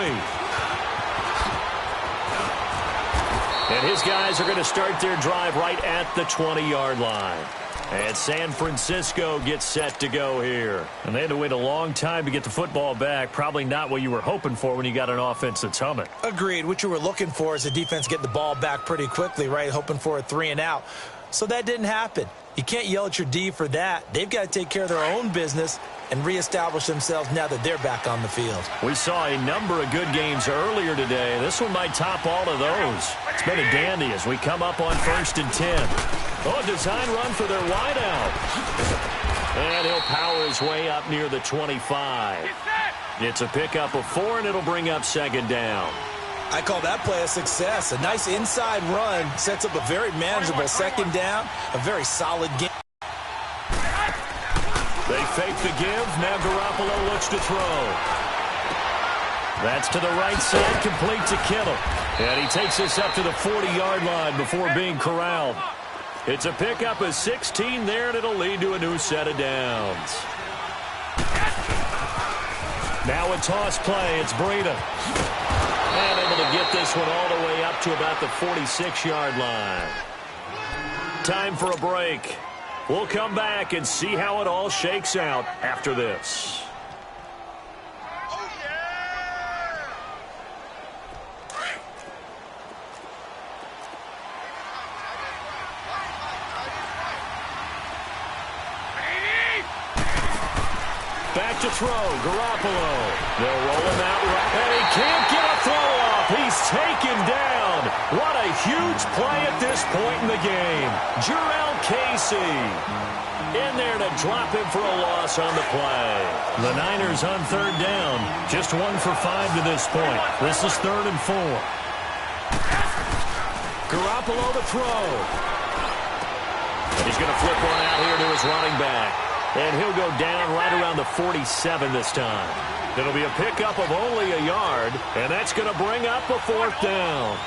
And his guys are going to start their drive right at the 20-yard line. And San Francisco gets set to go here. And they had to wait a long time to get the football back. Probably not what you were hoping for when you got an offense that's humming. Agreed. What you were looking for is the defense getting the ball back pretty quickly, right? Hoping for a 3 and out. So that didn't happen. You can't yell at your D for that. They've got to take care of their own business and reestablish themselves now that they're back on the field. We saw a number of good games earlier today. This one might top all of those. It's been a dandy as we come up on 1st and 10. Oh, design run for their wideout. And he'll power his way up near the 25. It's a pickup of 4, and it'll bring up 2nd down. I call that play a success. A nice inside run sets up a very manageable 2nd down, a very solid game. They fake the give. Now Garoppolo looks to throw. That's to the right side, complete to Kittle. And he takes this up to the 40-yard line before being corralled. It's a pickup of 16 there, and it'll lead to a new set of downs. Now a toss play. It's Breida. And able to get this one all the way up to about the 46-yard line. Time for a break. We'll come back and see how it all shakes out after this. Back to throw. Garoppolo. They'll roll him out right. And he can't get a throw off. He's taken down. What a huge play at this point in the game. Jurrell Casey in there to drop him for a loss on the play. The Niners on third down. Just 1 for 5 to this point. This is 3rd and 4. Garoppolo to throw. And he's going to flip one out here to his running back. And he'll go down right around the 47 this time. It'll be a pickup of only a yard, and that's going to bring up a 4th down.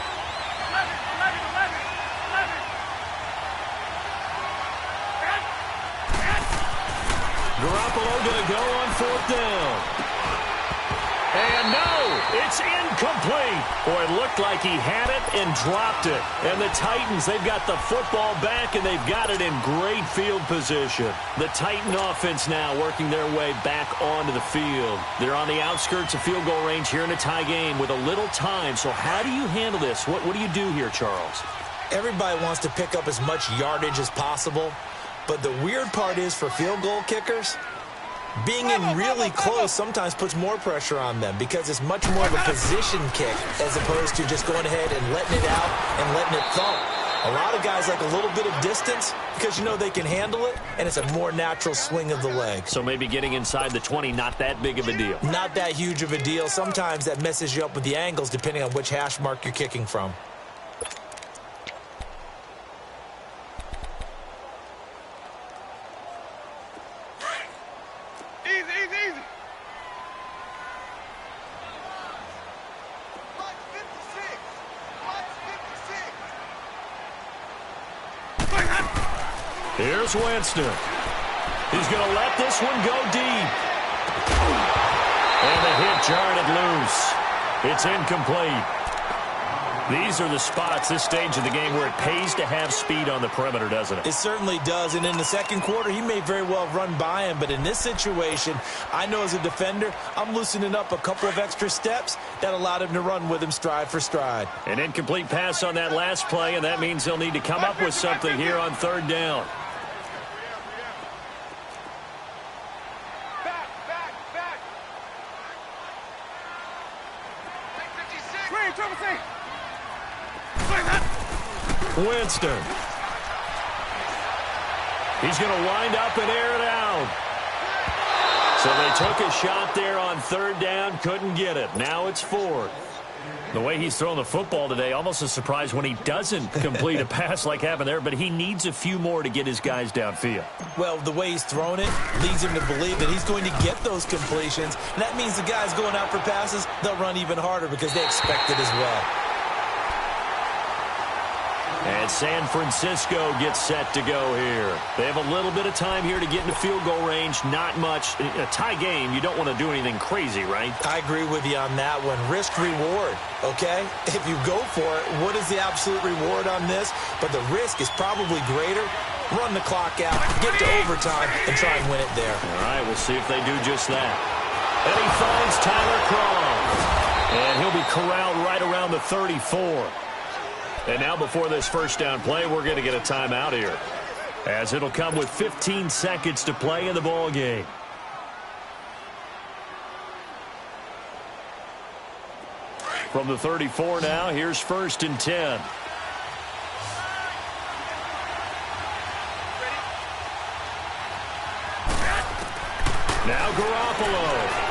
Garoppolo going to go on 4th down. And no, it's incomplete. Boy, it looked like he had it and dropped it. And the Titans, they've got the football back, and they've got it in great field position. The Titan offense now working their way back onto the field. They're on the outskirts of field goal range here in a tie game with a little time. So how do you handle this? What do you do here, Charles? Everybody wants to pick up as much yardage as possible. But the weird part is for field goal kickers, being in really close sometimes puts more pressure on them because it's much more of a position kick as opposed to just going ahead and letting it out and letting it thump. A lot of guys like a little bit of distance because you know they can handle it, and it's a more natural swing of the leg. So maybe getting inside the 20, not that big of a deal. Not that huge of a deal. Sometimes that messes you up with the angles depending on which hash mark you're kicking from. Here's Winston. He's going to let this one go deep. And the hit jarred it loose. It's incomplete. These are the spots, this stage of the game, where it pays to have speed on the perimeter, doesn't it? It certainly does. And in the second quarter, he may very well run by him. But in this situation, I know as a defender, I'm loosening up a couple of extra steps that allowed him to run with him stride for stride. An incomplete pass on that last play, and that means they'll need to come up with something here on 3rd down. Winston. He's going to wind up and air it out. So they took a shot there on 3rd down, couldn't get it. Now it's 4th. The way he's thrown the football today, almost a surprise when he doesn't complete a pass like happened there, but he needs a few more to get his guys downfield. Well, the way he's thrown it leads him to believe that he's going to get those completions. And that means the guys going out for passes, they'll run even harder because they expect it as well. And San Francisco gets set to go here. They have a little bit of time here to get into field goal range. Not much. A tie game, you don't want to do anything crazy, right? I agree with you on that one. Risk-reward, okay? If you go for it, what is the absolute reward on this? But the risk is probably greater. Run the clock out, get to overtime, and try and win it there. All right, we'll see if they do just that. And he finds Tyler Croft. And he'll be corralled right around the 34. And now before this first down play, we're going to get a timeout here, as it'll come with 15 seconds to play in the ball game. From the 34 now, here's 1st and 10. Now Garoppolo.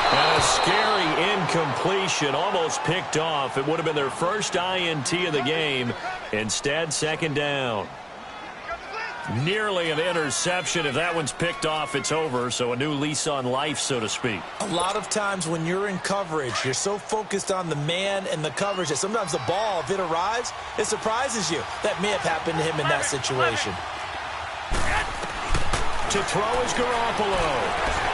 And a scary incompletion, almost picked off. It would have been their first INT of the game. Instead, 2nd down. Nearly an interception. If that one's picked off, it's over. So a new lease on life, so to speak. A lot of times when you're in coverage, you're so focused on the man and the coverage that sometimes the ball, if it arrives, it surprises you. That may have happened to him in that situation. To throw is Garoppolo.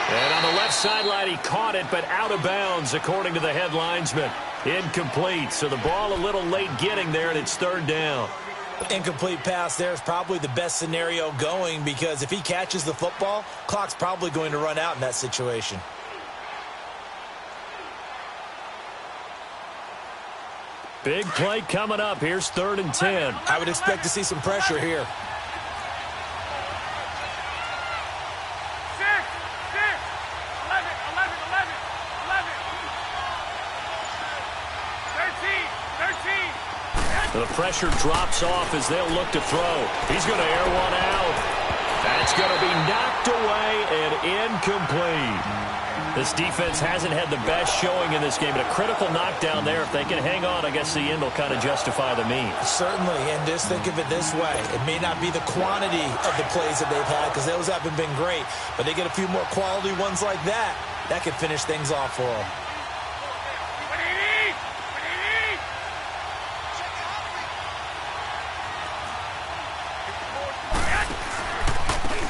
And on the left sideline, he caught it, but out of bounds, according to the head linesman. Incomplete, so the ball a little late getting there, and it's 3rd down. Incomplete pass there is probably the best scenario going because if he catches the football, clock's probably going to run out in that situation. Big play coming up. Here's 3rd and 10. I would expect to see some pressure here. pressure drops off as they'll look to throw. He's going to air one out. That's going to be knocked away and incomplete. This defense hasn't had the best showing in this game, but a critical knockdown there. If they can hang on, I guess the end will kind of justify the means. Certainly, and just think of it this way. It may not be the quantity of the plays that they've had because those haven't been great, but they get a few more quality ones like that. That could finish things off for them.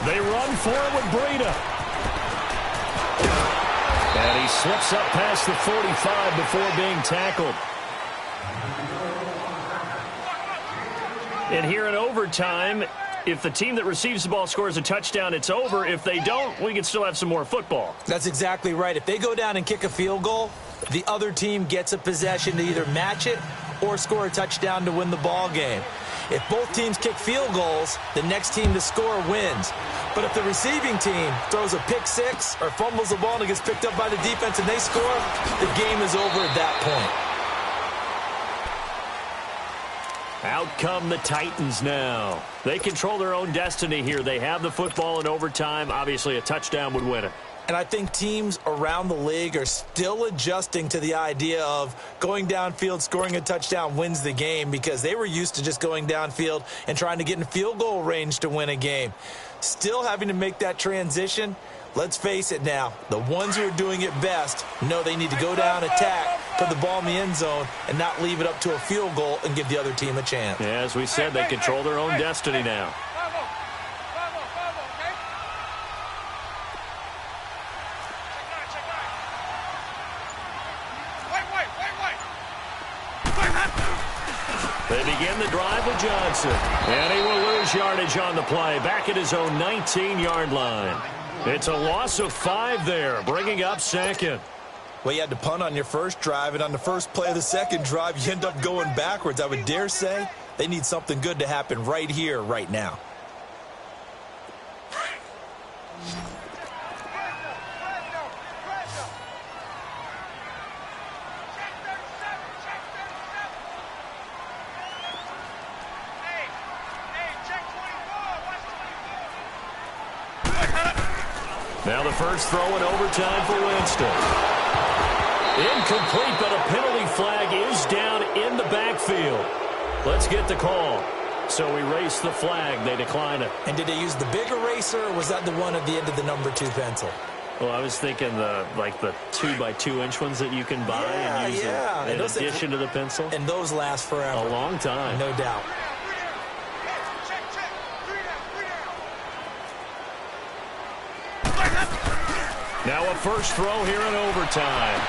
They run for it with Breida. And he slips up past the 45 before being tackled. And here in overtime, if the team that receives the ball scores a touchdown, it's over. If they don't, we can still have some more football. That's exactly right. If they go down and kick a field goal, the other team gets a possession to either match it or score a touchdown to win the ball game. If both teams kick field goals, the next team to score wins. But if the receiving team throws a pick six or fumbles the ball and it gets picked up by the defense and they score, the game is over at that point. Out come the Titans now. They control their own destiny here. They have the football in overtime. Obviously, a touchdown would win it. And I think teams around the league are still adjusting to the idea of going downfield, scoring a touchdown wins the game because they were used to just going downfield and trying to get in field goal range to win a game. Still having to make that transition. Let's face it now, the ones who are doing it best know they need to go down, attack, put the ball in the end zone, and not leave it up to a field goal and give the other team a chance. Yeah, as we said, they control their own destiny now. They begin the drive with Johnson. And he will lose yardage on the play. Back at his own 19-yard line. It's a loss of 5 there, bringing up second. Well, you had to punt on your first drive, and on the first play of the second drive, you end up going backwards. I would dare say they need something good to happen right here, right now. Now the first throw in overtime for Winston. Incomplete, but a penalty flag is down in the backfield. Let's get the call. So erase the flag. They decline it. And did they use the big eraser, or was that the one at the end of the number 2 pencil? Well, I was thinking the 2x2-inch ones that you can buy and use in addition to the pencil. And those last forever. A long time. No doubt. Now a first throw here in overtime.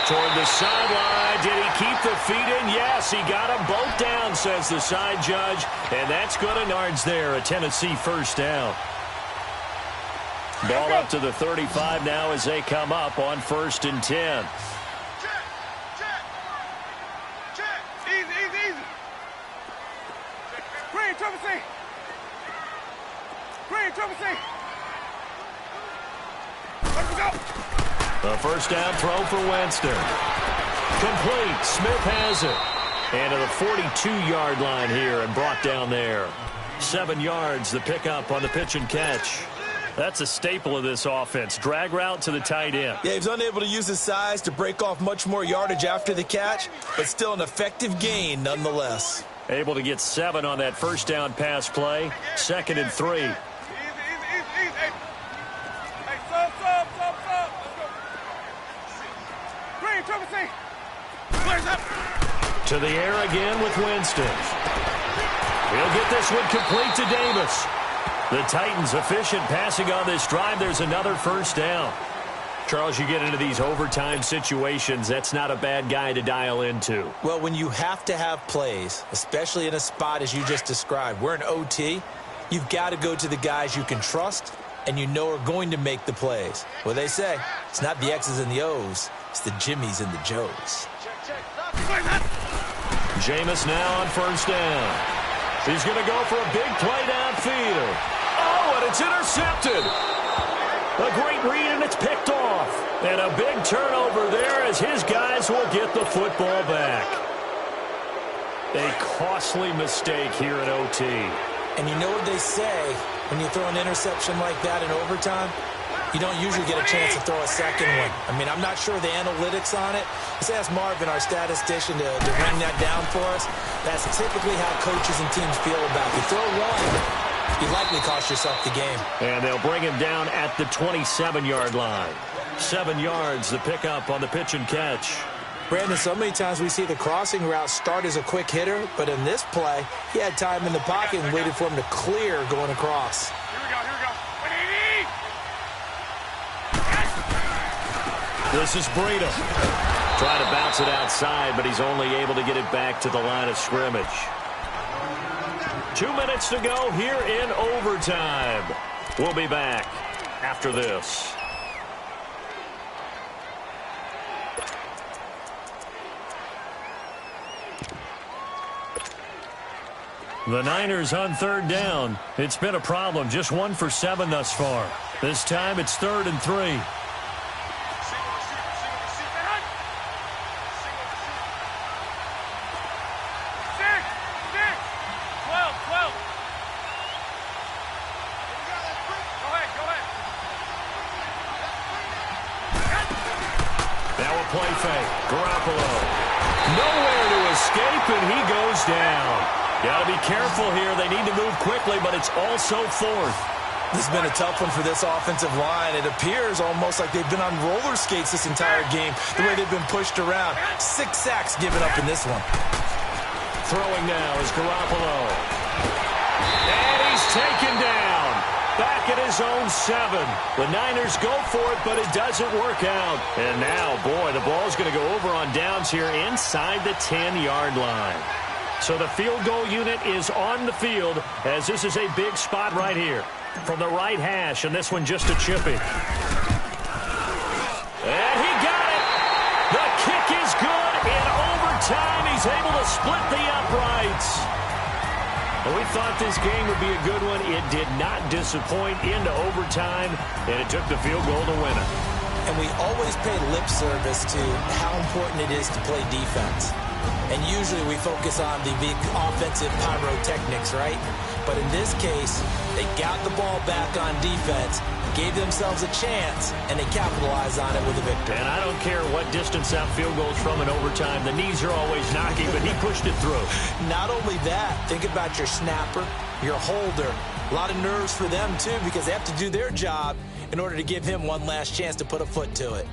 Toward the sideline. Did he keep the feet in? Yes, he got them both down, says the side judge. And that's good of yards there. A Tennessee first down. Ball up to the 35 now as they come up on 1st and 10. Easy. Green, triple C. Let's go. The first down throw for Winston. Complete. Smith has it. And to the 42-yard line here and brought down there. 7 yards, the pickup on the pitch and catch. That's a staple of this offense. Drag route to the tight end. Yeah, he was unable to use his size to break off much more yardage after the catch, but still an effective gain nonetheless. Able to get 7 on that first down pass play. 2nd and 3. Easy. Hey, sub. Let's go. Green, triple C. Clears up. To the air again with Winston. He'll get this one complete to Davis. The Titans efficient passing on this drive. There's another first down. Charles, you get into these overtime situations, that's not a bad guy to dial into. Well, when you have to have plays, especially in a spot as you just described, we're in OT, you've got to go to the guys you can trust and you know are going to make the plays. What they say, it's not the X's and the O's, it's the Jimmies and the Joes. Jameis now on first down. He's going to go for a big play downfield. Oh, and it's intercepted. A great read, and it's picked off. And a big turnover there as his guys will get the football back. A costly mistake here in OT. And you know what they say, when you throw an interception like that in overtime, you don't usually get a chance to throw a second one. I mean, I'm not sure the analytics on it. Let's ask Marvin, our statistician, to bring that down for us. That's typically how coaches and teams feel about it. You throw one, you likely cost yourself the game. And they'll bring him down at the 27-yard line. 7 yards, the pickup on the pitch and catch. Brandon, so many times we see the crossing route start as a quick hitter, but in this play, he had time in the pocket and waited for him to clear going across. Here we go, here we go. This is Breida. Trying to bounce it outside, but he's only able to get it back to the line of scrimmage. 2 minutes to go here in overtime. We'll be back after this. The Niners on third down. It's been a problem. Just 1 for 7 thus far. This time it's 3rd and 3. Play fake. Garoppolo. Nowhere to escape, and he goes down. Got to be careful here. They need to move quickly, but it's also 4th. This has been a tough one for this offensive line. It appears almost like they've been on roller skates this entire game, the way they've been pushed around. 6 sacks given up in this one. Throwing now is Garoppolo. And he's taken down. Back at his own 7. The Niners go for it, but it doesn't work out. And now, boy, the ball's going to go over on downs here inside the 10-yard line. So the field goal unit is on the field, as this is a big spot right here. From the right hash, and this one just a chippy. And he got it! The kick is good. In overtime, he's able to split the uprights. Well, we thought this game would be a good one. It did not disappoint into overtime, and it took the field goal to win it. And we always pay lip service to how important it is to play defense. And usually we focus on the big offensive pyrotechnics, right? But in this case, they got the ball back on defense, gave themselves a chance, and they capitalized on it with a victory. And I don't care what distance that field goes from in overtime. The knees are always knocking, but he pushed it through. Not only that, think about your snapper, your holder. A lot of nerves for them, too, because they have to do their job in order to give him one last chance to put a foot to it.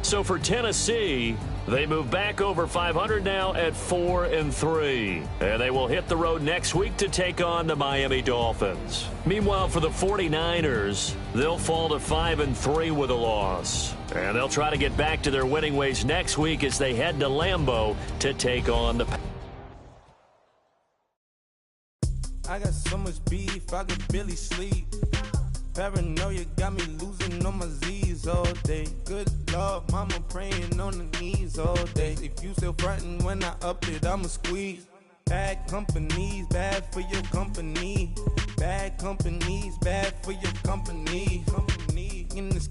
So for Tennessee, they move back over 500 now at 4-3. And they will hit the road next week to take on the Miami Dolphins. Meanwhile, for the 49ers, they'll fall to 5-3 with a loss. And they'll try to get back to their winning ways next week as they head to Lambeau to take on the... I got so much beef, I could barely sleep. Paranoia got me losing on my Z's all day. Good Lord, mama praying on the knees all day. If you still frontin' when I up it, I'ma squeeze. Bad companies, bad for your company. Bad companies, bad for your company. Company in this